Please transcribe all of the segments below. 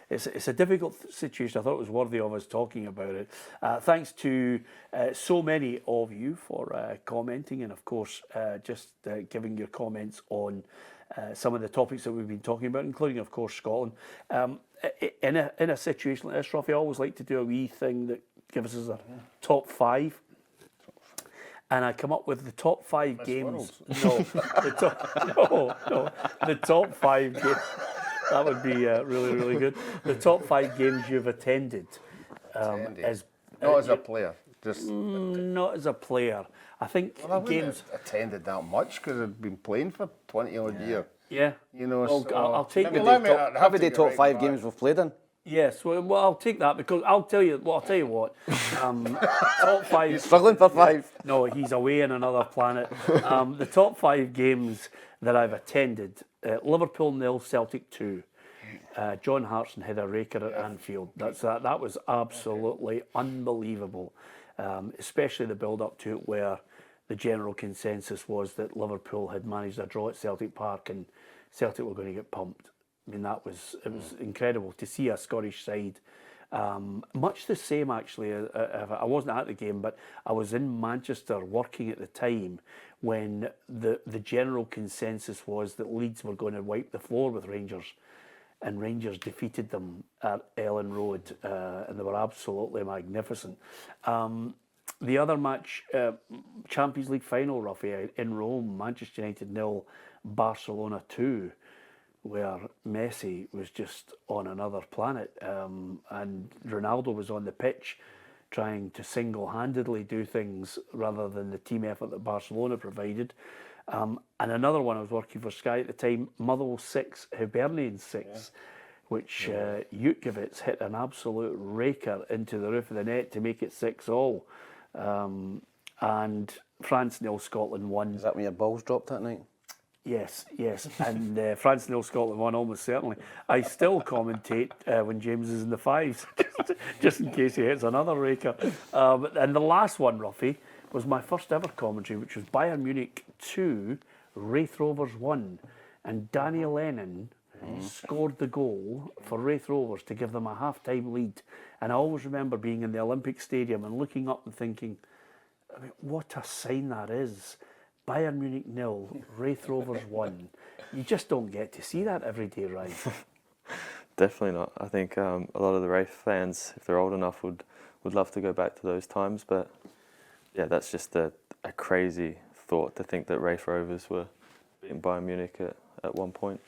it's a difficult situation. I thought it was worthy of us talking about it. Thanks to so many of you for commenting, and of course just giving your comments on some of the topics that we've been talking about, including of course Scotland. In a situation like this, Ruffy, I always like to do a wee thing that gives us a top 5. And I come up with the top 5 games. No, the top 5 games. That would be really, really good. The top 5 games you've attended. Not as a player, just not as a player. I think games attended that much because I've been playing for 20 odd years. Yeah, you know. Well, so I'll take the top 5 games we've played in. Yes, well, I'll take that because I'll tell you what. Top 5. He's struggling for 5. No, he's away on another planet. The top 5 games that I've attended: Liverpool 0, Celtic 2. John Hartson had a raker at Anfield. That was absolutely unbelievable, especially the build up to it, where the general consensus was that Liverpool had managed a draw at Celtic Park and Celtic were going to get pumped. I mean, it was incredible to see a Scottish side. Much the same, actually. I wasn't at the game, but I was in Manchester working at the time when the general consensus was that Leeds were going to wipe the floor with Rangers, and Rangers defeated them at Ellen Road, and they were absolutely magnificent. The other match, Champions League final, Rafi, in Rome, Manchester United 0, Barcelona 2. Where Messi was just on another planet, and Ronaldo was on the pitch trying to single-handedly do things rather than the team effort that Barcelona provided. And another one, I was working for Sky at the time, Motherwell 6, Hibernian 6, which Jutkiewicz hit an absolute raker into the roof of the net to make it 6-all. And France 0, Scotland 1. Is that when your balls dropped that night? Yes, and France 0, Scotland 1, almost certainly. I still commentate when James is in the 5s, just in case he hits another raker. And the last one, Ruffy, was my first ever commentary, which was Bayern Munich 2, Raith Rovers 1, and Daniel Lennon scored the goal for Raith Rovers to give them a half-time lead. And I always remember being in the Olympic Stadium and looking up and thinking, I mean, what a sign that is. Bayern Munich 0, Raith Rovers 1. You just don't get to see that every day, right? Definitely not. I think a lot of the Raith fans, if they're old enough, would love to go back to those times. But yeah, that's just a crazy thought to think that Raith Rovers were beating Bayern Munich at one point.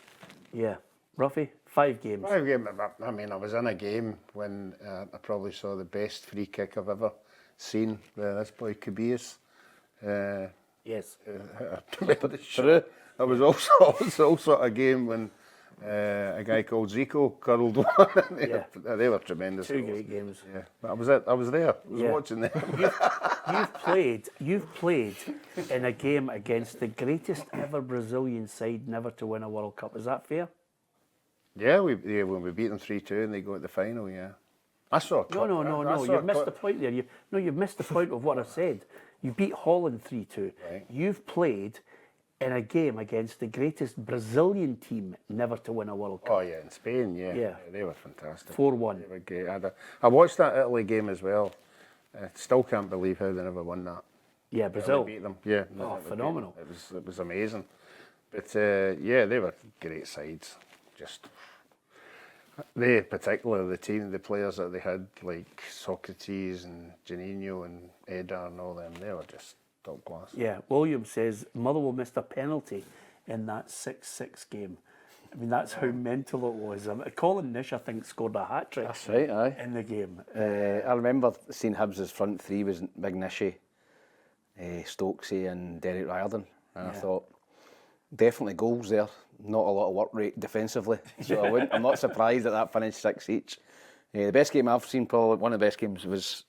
Yeah. Ruffy, 5 games. 5 games. I mean, I was in a game when I probably saw the best free kick I've ever seen. This boy Kubias. Yes. True. I was also at a game when a guy called Zico curled one. They were tremendous. 2 great games. Yeah, but I was there. I was watching them. You've played in a game against the greatest ever Brazilian side never to win a World Cup. Is that fair? Yeah, when we beat them 3-2 and they go to the final. Yeah. I saw. No. You've missed the point there. You've missed the point of what I said. You beat Holland 3-2. Right. You've played in a game against the greatest Brazilian team never to win a World Cup. Oh yeah, in Spain, yeah. They were fantastic. 4-1. They were great. I watched that Italy game as well. I still can't believe how they never won that. Yeah, Brazil. Beat them. Yeah. Phenomenal. It was amazing. But they were great sides. Just they, particularly the players that they had, like Socrates and Janino and Eder and all them, they were just top class. Yeah, Williams says Motherwell missed a penalty in that 6-6 game. I mean, that's how mental it was. Colin Nish, I think, scored a hat-trick. That's right, aye. In the game. I remember seeing Hibs' front 3 was Big Nishy, Stokesy and Derek Riordan. And I thought, definitely goals there. Not a lot of work rate defensively. So I'm not surprised that finished 6 each. The best game I've seen, probably one of the best games, was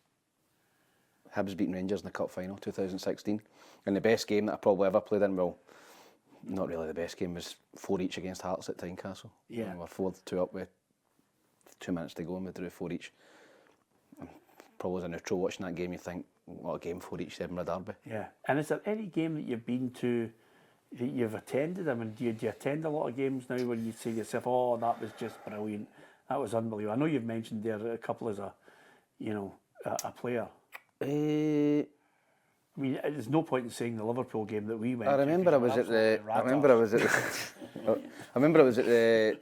Hibs beating Rangers in the Cup final, 2016. And the best game that I probably ever played in, well, not really the best game, was 4 each against Hearts at Tynecastle. Yeah. We were 4-2 up with 2 minutes to go and we drew 4 each. Probably as a neutral watching that game, you think, what a game, 4 each, Edinburgh Derby. Yeah. And is there any game that you've been to that you've attended? I mean, do you attend a lot of games now when you say to yourself, oh, that was just brilliant? That was unbelievable. I know you've mentioned there a couple as a player. Eh, I mean, there's no point in saying the Liverpool game that we went. I remember I was at the. I remember I was at the.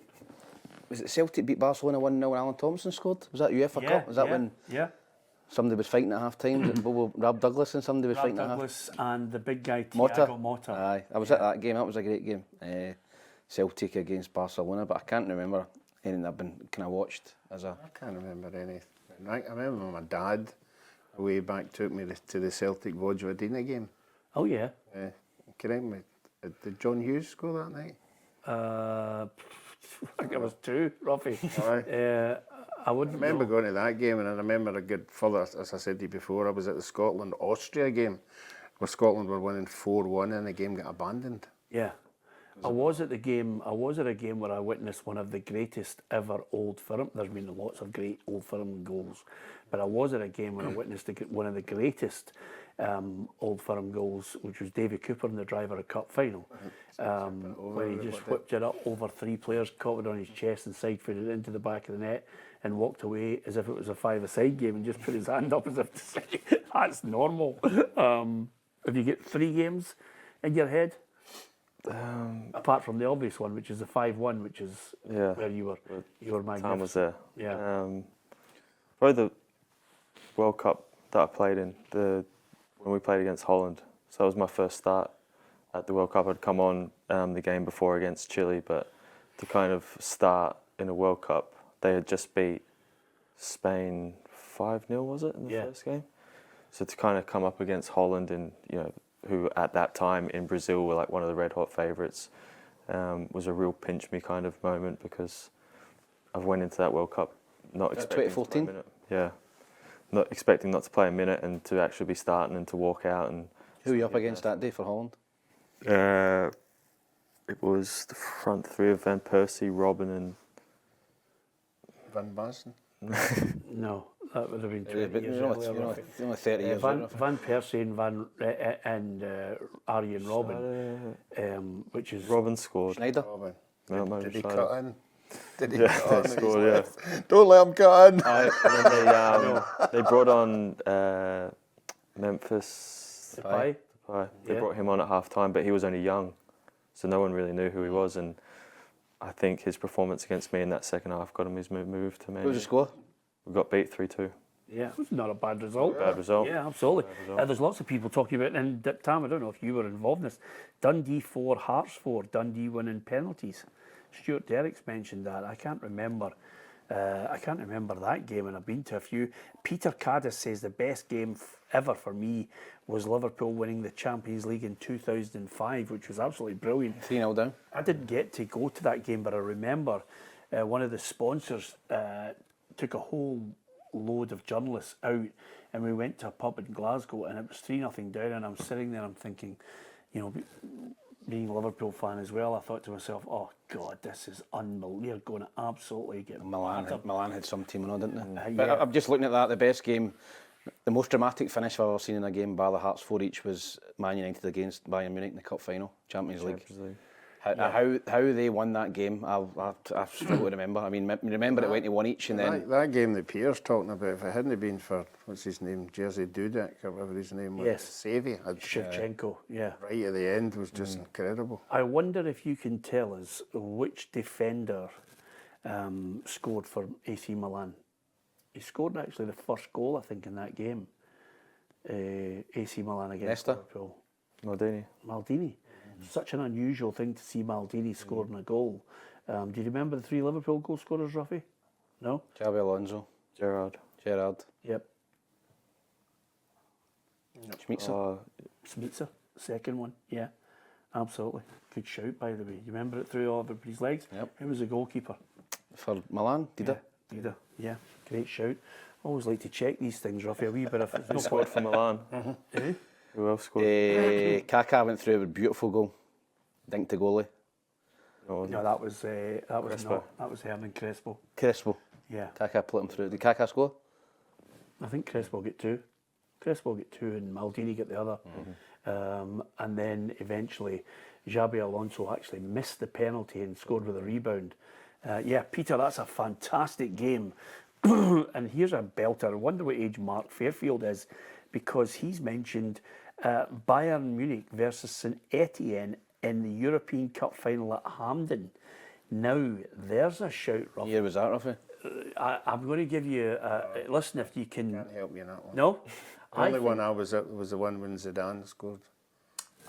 Was it Celtic beat Barcelona 1-0 and Alan Thompson scored? Was that UEFA Cup? Was that when somebody was fighting at half time? Rob Douglas and somebody was fighting Douglas and the big guy Mota. Thiago Mota. Aye, I was at that game. That was a great game. Celtic against Barcelona, but I can't remember anything I've been kind of watched as a. I can't remember anything. I remember my dad way back took me to the Celtic Vojvodina game. Oh yeah. Correct me. Did John Hughes score that night? I think it was 2, Ruffy. I wouldn't remember know. going to that game, and I remember a good further, as I said to you before, I was at the Scotland-Austria game, where Scotland were winning 4-1 and the game got abandoned. Yeah. I was at a game where I witnessed one of the greatest ever Old Firm. There's been lots of great Old Firm goals, but I was at a game where I witnessed one of the greatest Old Firm goals, which was Davy Cooper in the Drybrough Cup final, where he just whipped it up over 3 players, caught it on his chest and side-footed it into the back of the net and walked away as if it was a 5-a-side game and just put his hand up as if to say, that's normal. Have you got 3 games in your head? Apart from the obvious one, which is the 5-1, which is where you were magnificent. Time was there. Yeah. Probably the World Cup that I played in, when we played against Holland. So that was my first start at the World Cup. I'd come on the game before against Chile, but to kind of start in a World Cup, they had just beat Spain 5-0, was it, in the first game? So to kind of come up against Holland and, who at that time in Brazil were like one of the red hot favourites, was a real pinch me kind of moment, because I went into that World Cup not expecting 2014? to play a minute. Yeah, not expecting not to play a minute and to actually be starting and to walk out. And who were you up against that day for Holland? It was the front 3 of Van Persie, Robin and Van Basten? No, that would have been 20 years Only earlier. only 30 years later. Van Persie and Arjen Robben, which is Robin scored. Schneider? Robin. No, Did he Schneider. cut in? Did he Yeah, cut they on? scored, Don't let him cut in. And then they brought on Memphis Depay. Depay. They Yeah. brought him on at half time, but he was only young, so no one really knew who he was. And I think his performance against me in that second half got him his move to me. What was the score? We got beat 3-2. Yeah, it was not a bad result. Bad result. Yeah, absolutely. Bad result. There's lots of people talking about, and Tam, I don't know if you were involved in this, Dundee 4, Hearts 4, Dundee winning penalties. Stuart Derrick's mentioned that. I can't remember that game, and I've been to a few. Peter Caddis says the best game ever for me was Liverpool winning the Champions League in 2005, which was absolutely brilliant. 3-0 down. I didn't get to go to that game, but I remember one of the sponsors took a whole load of journalists out, and we went to a pub in Glasgow, and it was 3-0 down, and I'm sitting there, I'm thinking, being a Liverpool fan as well, I thought to myself, oh God, this is unbelievable. You're going to absolutely get battered. Milan had some team on, didn't they? Yeah. But I'm just looking at that. The best game, the most dramatic finish I've ever seen in a game, bar the Hearts 4 each, was Man United against Bayern Munich in the Cup final, Champions League. How they won that game, I struggle to remember. I mean, remember it went to 1 each, and then That game that Peter's talking about, if it hadn't been for, what's his name, Jerzy Dudek, or whatever his name was, Yes. Savvy, Shevchenko, yeah. right at the end was just incredible. I wonder if you can tell us which defender scored for AC Milan. He scored actually the first goal, I think, in that game. AC Milan against Nesta? Liverpool. Maldini. Such an unusual thing to see Maldini scoring a goal. Do you remember the 3 Liverpool goal scorers, Ruffy? No? Xabi Alonso, Gerrard. Yep. Schmitzer. Smitzer, second one. Yeah, absolutely. Good shout, by the way. You remember it through all everybody's legs? Yep. Who was the goalkeeper? For Milan, Dida. Dida. Yeah, great shout. Always like to check these things, Ruffy, a wee bit. If it's Who no scored for Milan? Eh? Who else scored? Kaká went through with a beautiful goal. Dinked the goalie. No, No, that was Crespo. not. That was Hernan Crespo. Crespo. Yeah, Kaká put him through. Did Kaká score? I think Crespo get 2. Crespo get 2 and Maldini get the other. And then eventually Xabi Alonso actually missed the penalty and scored with a rebound. Yeah, Peter, that's a fantastic game. And here's a belter. I wonder what age Mark Fairfield is, because he's mentioned Bayern Munich versus St Etienne in the European Cup final at Hampden. Now, there's a shout, Ruff. year was that, Ruffy? I'm going to give you... listen, if you can... Can't help you in that one. No? The only one I was at was the one when Zidane scored.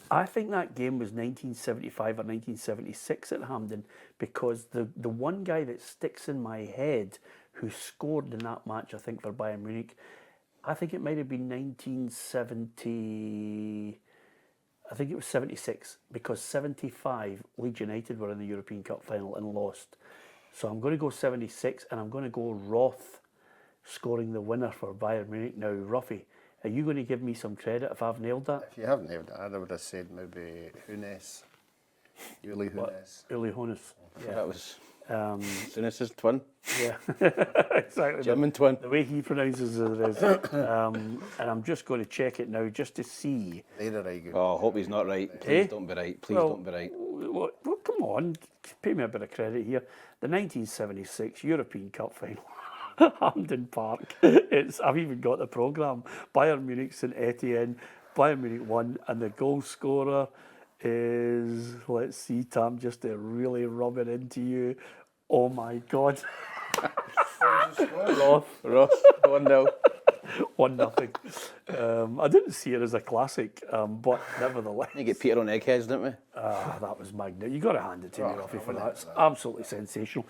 I think that game was 1975 or 1976 at Hampden, because the one guy that sticks in my head who scored in that match, I think, for Bayern Munich, I think it might have been 1970... I think it was 76, because 75, Leeds United were in the European Cup final and lost. So I'm going to go 76, and I'm going to go Roth scoring the winner for Bayern Munich. Now, Ruffy, are you going to give me some credit if I've nailed that? If you haven't nailed it, I would have said maybe Hunes. Uli Hunes. Uli Hoeneß. Yeah. That was Souness's twin. Yeah, exactly. German twin. The way he pronounces it is. And I'm just going to check it now just to see. They're right good. Oh, I hope he's not right. Please Eh? don't be right. Please Well, don't be right. Well, come on, pay me a bit of credit here. The 1976 European Cup final, Hampden Park. I've even got the programme. Bayern Munich, St Etienne. Bayern Munich won, and the goal scorer is, let's see, Tam, just to really rub it into you. Oh my God. Roth. Ross, 1-0. 1-0. I didn't see it as a classic, but nevertheless. You get Peter on eggheads, didn't we? That was magnificent. You got to hand it to me, Ruffy, for that. It's absolutely sensational.